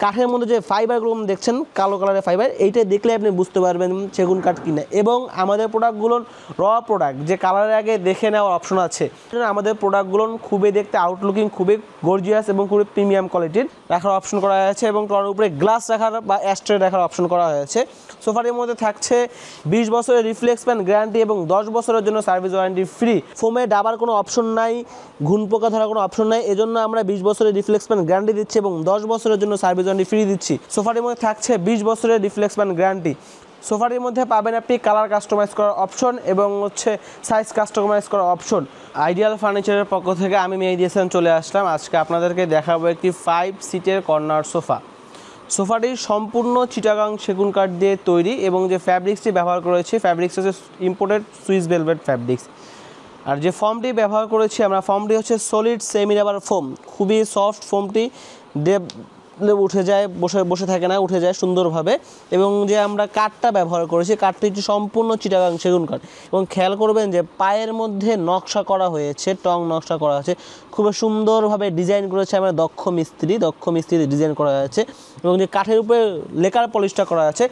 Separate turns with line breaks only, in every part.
কাঠের মধ্যে যে ফাইবারগুলো দেখছেন কালো কালারের ফাইবার, এইটা দেখলে আপনি বুঝতে পারবেন সেগুন কাঠ কিনা। এবং আমাদের প্রোডাক্টগুলোর প্রোডাক্ট যে কালারের আগে দেখে নেওয়ার অপশন আছে। আমাদের প্রোডাক্টগুলো খুবই দেখতে আউটলুকিং খুবই গর্জিয়াস এবং খুবই প্রিমিয়াম কোয়ালিটির রাখার অপশন করা হয়েছে এবং তার উপরে গ্লাস রাখার বা অ্যাস্ট্রে রাখার অপশন করা হয়েছে। সোফাটির মধ্যে থাকছে 20 বছরের রিফ্লেক্স প্যান গ্যারান্টি এবং 10 বছরের জন্য সার্ভিস ওয়ারেন্টি ফ্রি। ফোমে ডাবার কোনো অপশন নাই, ঘুন পোকা ধরার কোনো অপশন নাই, এজন্য আমরা 20 বছরের রিফ্লেক্স প্যান গ্যারান্টি দিচ্ছি এবং 10 বছরের জন্য সার্ভিস ওয়ারেন্টি ফ্রি দিচ্ছি। সোফাটির মধ্যে থাকছে 20 বছরের রিফ্লেক্স প্যান গ্যারান্টি। সোফাটির মধ্যে পাবেন আপনি কালার কাস্টমাইজ করার অপশন এবং সাইজ কাস্টমাইজ করার অপশন। আইডিয়াল ফার্নিচারের পক্ষ থেকে আমি মেহেদী হাসান চলে আসলাম। আজকে আপনাদেরকে দেখাবো একটি 5 সিটের কর্নার সোফা। সোফাটি সম্পূর্ণ চিটাগাং সেগুন কাঠ দিয়ে তৈরি এবং যে ফ্যাব্রিক্সটি ব্যবহার করেছি ফ্যাব্রিক্স হচ্ছে ইম্পোর্টেড সুইস ভেলভেট ফ্যাব্রিক্স। আর যে ফোমটি ব্যবহার করেছি আমরা, ফোমটি হচ্ছে সলিড সেমি রাবার ফোম, খুবই সফট ফোমটি, উঠে যায়, বসে থাকে না, উঠে যায় সুন্দরভাবে। এবং যে আমরা কাঠটা ব্যবহার করেছি কাঠটি হচ্ছে সম্পূর্ণ চিটাগাং সেগুন কাঠ এবং খেয়াল করবেন যে পায়ের মধ্যে নকশা করা হয়েছে, টং নকশা করা হয়েছে, খুবই সুন্দরভাবে ডিজাইন করেছে আমরা দক্ষ মিস্ত্রি ডিজাইন করা হয়েছে। এবং যে কাঠের উপরে লেকার পলিশটা করা আছে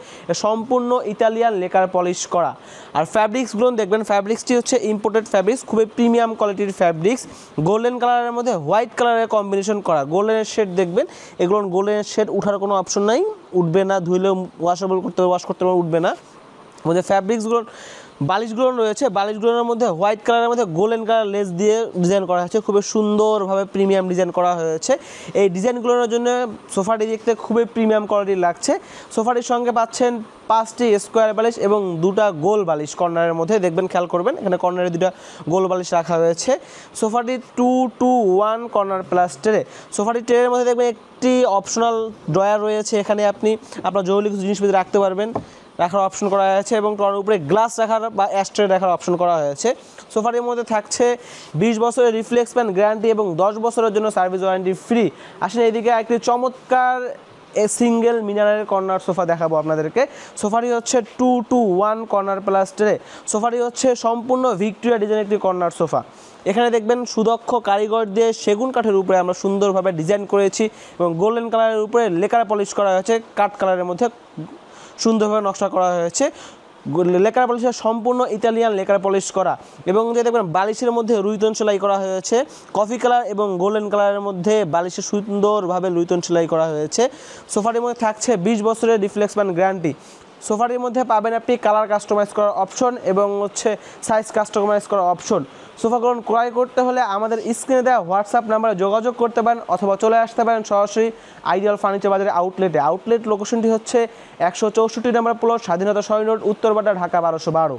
সম্পূর্ণ ইতালিয়ান লেকার পলিশ করা। আর ফ্যাব্রিক্সগুলো দেখবেন, ফ্যাব্রিক্সটি হচ্ছে ইম্পোর্টেড ফ্যাব্রিক্স, খুবই প্রিমিয়াম কোয়ালিটির ফ্যাব্রিক্স। গোল্ডেন কালারের মধ্যে হোয়াইট কালারের কম্বিনেশন করা, গোল্ডেনের শেড দেখবেন, এগুলো গোল্ডেনের শেড উঠার কোনো অপশন নাই, উঠবে না, ধুইলেও ওয়াশ করতে পারবে, উঠবে না। মধ্যে ফ্যাব্রিক্সগুলো বালিশগুলো রয়েছে, বালিশগুলোর মধ্যে হোয়াইট কালারের মধ্যে গোল্ডেন কালার লেস দিয়ে ডিজাইন করা হয়েছে, খুবই সুন্দরভাবে প্রিমিয়াম ডিজাইন করা হয়েছে। এই ডিজাইনগুলোর জন্য সোফাটি দেখতে খুবই প্রিমিয়াম কোয়ালিটির লাগছে। সোফাটির সঙ্গে পাচ্ছেন 5টি স্কোয়ার বালিশ এবং 2টা গোল বালিশ কর্নারের মধ্যে, দেখবেন খেয়াল করবেন এখানে কর্নারে 2টা গোল বালিশ রাখা হয়েছে। সোফাটি 2-2-1 কর্নার প্লাস ট্রে। সোফাটি ট্রের মধ্যে দেখবেন একটি অপশনাল ড্রয়ার রয়েছে, এখানে আপনি আপনার জরুরি কিছু জিনিসপত্র রাখতে পারবেন, রাখার অপশন করা হয়েছে এবং তার উপরে গ্লাস রাখার বা অ্যাস্ট্রে রাখার অপশন করা হয়েছে। সোফাটির মধ্যে থাকছে 20 বছরের রিফ্লেক্স প্যান গ্যারান্টি এবং 10 বছরের জন্য সার্ভিস ওয়ারেন্টি ফ্রি। আসলে এদিকে একটি চমৎকার সিঙ্গেল মিনারের কর্নার সোফা দেখাবো আপনাদেরকে। সোফাটি হচ্ছে 2-2-1 কর্নার প্লাস ট্রে। সোফাটি হচ্ছে সম্পূর্ণ ভিক্টোরিয়া ডিজাইনের একটি কর্নার সোফা। এখানে দেখবেন সুদক্ষ কারিগর দিয়ে সেগুন কাঠের উপরে আমরা সুন্দরভাবে ডিজাইন করেছি এবং গোল্ডেন কালারের উপরে লেকার পলিশ করা হয়েছে, কাঠ কালারের মধ্যে সুন্দরভাবে নকশা করা হয়েছে। লেকার পলিশের সম্পূর্ণ ইতালিয়ান লেকার পলিশ করা এবং যে দেখবেন বালিশের মধ্যে রুইতন সেলাই করা হয়েছে, কফি কালার এবং গোল্ডেন কালারের মধ্যে বালিশে সুন্দরভাবে রুইতন সেলাই করা হয়েছে। সোফাটির মধ্যে থাকছে 20 বছরের রিফ্লেক্স প্যান গ্যারান্টি। সোফাটির মধ্যে পাবেন আপনি কালার কাস্টমাইজ করার অপশন এবং সাইজ কাস্টমাইজ করার অপশন। সোফাগুলো ক্রয় করতে হলে আমাদের স্ক্রিনে দেওয়া হোয়াটসঅ্যাপ নাম্বারে যোগাযোগ করতে পারেন অথবা চলে আসতে পারেন সরাসরি আইডিয়াল ফার্নিচার বাজারের আউটলেটে। আউটলেট লোকেশনটি হচ্ছে 164 নম্বর প্লট, স্বাধীনতা সরণি রোড, উত্তরপাড়া, ঢাকা 1212।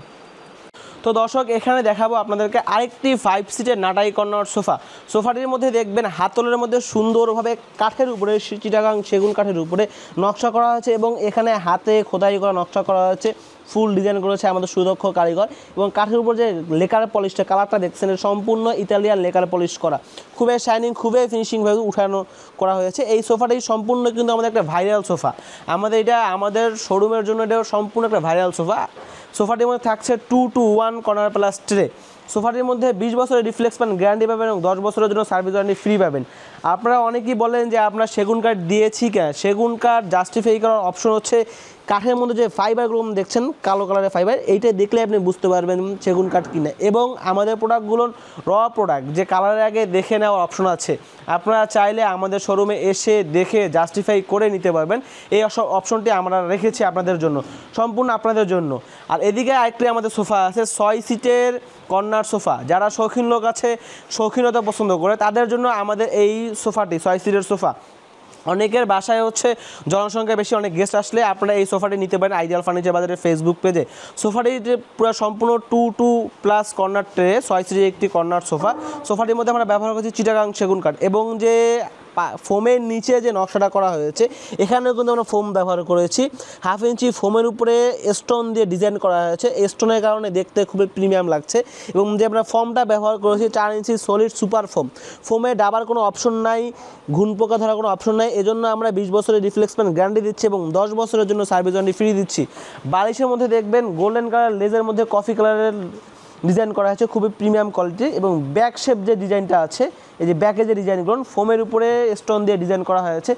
তো দর্শক এখানে দেখাবো আপনাদেরকে আরেকটি 5 সিটের নাটাই কর্নার সোফা। সোফাটির মধ্যে দেখবেন হাতলের মধ্যে সুন্দরভাবে কাঠের উপরে চিটাগাং সেগুন কাঠের উপরে নকশা করা হয়েছে এবং এখানে হাতে খোদাই করা নকশা করা হয়েছে, ফুল ডিজাইন করেছে আমাদের সুদক্ষ কারিগর। এবং কাঠের উপর যে লেকার পলিশটা কালারটা দেখছেন সম্পূর্ণ ইতালিয়ান লেকার পলিশ করা, খুবই শাইনিং, খুবই ফিনিশিংভাবে উঠানো করা হয়েছে। এই সোফাটি সম্পূর্ণ কিন্তু আমাদের একটা ভাইরাল সোফা, আমাদের শোরুমের জন্য এটা সম্পূর্ণ একটা ভাইরাল সোফা। সোফাটির মধ্যে থাকছে 2-2-1 কর্নার প্লাস ট্রে। সোফাটির মধ্যে 20 বছরের রিফ্লেক্স প্যান গ্যারান্টি পাবেন এবং 10 বছরের জন্য সার্ভিস ওয়ারেন্টি ফ্রি পাবেন। আপনারা অনেকেই বলেন যে আপনার সেগুন কাঠ দিয়েছি কেন, সেগুন কাঠ জাস্টিফাই করার অপশন হচ্ছে কাঠের মধ্যে যে ফাইবারগুলো দেখছেন কালো কালারের ফাইবার, এইটা দেখলে আপনি বুঝতে পারবেন সেগুন কাঠ কিনা। এবং আমাদের প্রোডাক্টগুলোর প্রোডাক্ট যে কালারের আগে দেখে নেওয়ার অপশন আছে, আপনারা চাইলে আমাদের শোরুমে এসে দেখে জাস্টিফাই করে নিতে পারবেন। এই অপশনটি আমরা রেখেছি আপনাদের জন্য, সম্পূর্ণ আপনাদের জন্য। আর এদিকে আরেকটি আমাদের সোফা আছে 6 সিটের কর্নার সোফা। যারা শৌখিন লোক আছে, শৌখিনতা পছন্দ করে, তাদের জন্য আমাদের এই সোফাটি 6 সিটের সোফা। অনেকের বাসায় জনসংখ্যা বেশি, অনেক গেস্ট আসলে আপনারা এই সোফাটি নিতে পারেন আইডিয়াল ফার্নিচার বাজারের ফেসবুক পেজে। সোফাটি পুরো সম্পূর্ণ 2-2+ কর্নার ট্রে, 6 সিটের একটি কর্নার সোফা। সোফাটির মধ্যে আমরা ব্যবহার করছি চিটাগাং সেগুন কাঠ এবং যে ফোমের নিচে যে নকশাটা করা হয়েছে এখানেও কিন্তু আমরা ফোম ব্যবহার করেছি। 1/2 ইঞ্চি ফোমের উপরে স্টোন দিয়ে ডিজাইন করা হয়েছে, স্টোনের কারণে দেখতে খুবই প্রিমিয়াম লাগছে। এবং যে আমরা ফোমটা ব্যবহার করেছি 4 ইঞ্চি সলিড সুপার ফোম। ফোমে ডাবার কোনো অপশন নাই, ঘুন পোকা ধরার কোনো অপশন নাই, এজন্য আমরা 20 বছরের রিফ্লেক্স প্যান গ্যারান্টি দিচ্ছি এবং 10 বছরের জন্য সার্ভিস ওয়ারেন্টি ফ্রি দিচ্ছি। বালিশের মধ্যে দেখবেন গোল্ডেন কালার লেজের মধ্যে কফি কালারের ডিজাইন করা হয়েছে, খুবই প্রিমিয়াম কোয়ালিটি। এবং ব্যাক শেপ যে ডিজাইনটা আছে, এই যে ব্যাকে যে ডিজাইনগুলো ফোমের উপরে স্টোন দিয়ে ডিজাইন করা হয়েছে,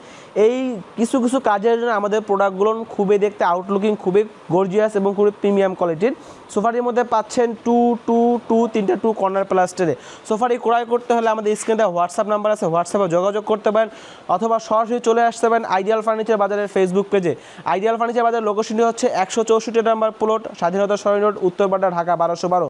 এই কিছু কিছু কাজের জন্য আমাদের প্রোডাক্টগুলো খুবই দেখতে আউটলুকিং খুবই গর্জিয়াস এবং খুবই প্রিমিয়াম কোয়ালিটির। সোফাটির মধ্যে পাচ্ছেন তিনটা টু কর্নার প্লাস্টারে। সোফাটি ক্রয় করতে হলে আমাদের স্ক্রিনে হোয়াটসঅ্যাপ নাম্বার আছে, হোয়াটসঅ্যাপে যোগাযোগ করতে পারেন, অথবা সরাসরি চলে আসতে পারেন আইডিয়াল ফার্নিচার বাজারের ফেসবুক পেজে। আইডিয়াল ফার্নিচার বাজার লোকেশনটি হচ্ছে 164 নম্বর প্লট, স্বাধীনতা সরণি রোড, উত্তরপাড়া, ঢাকা 1212।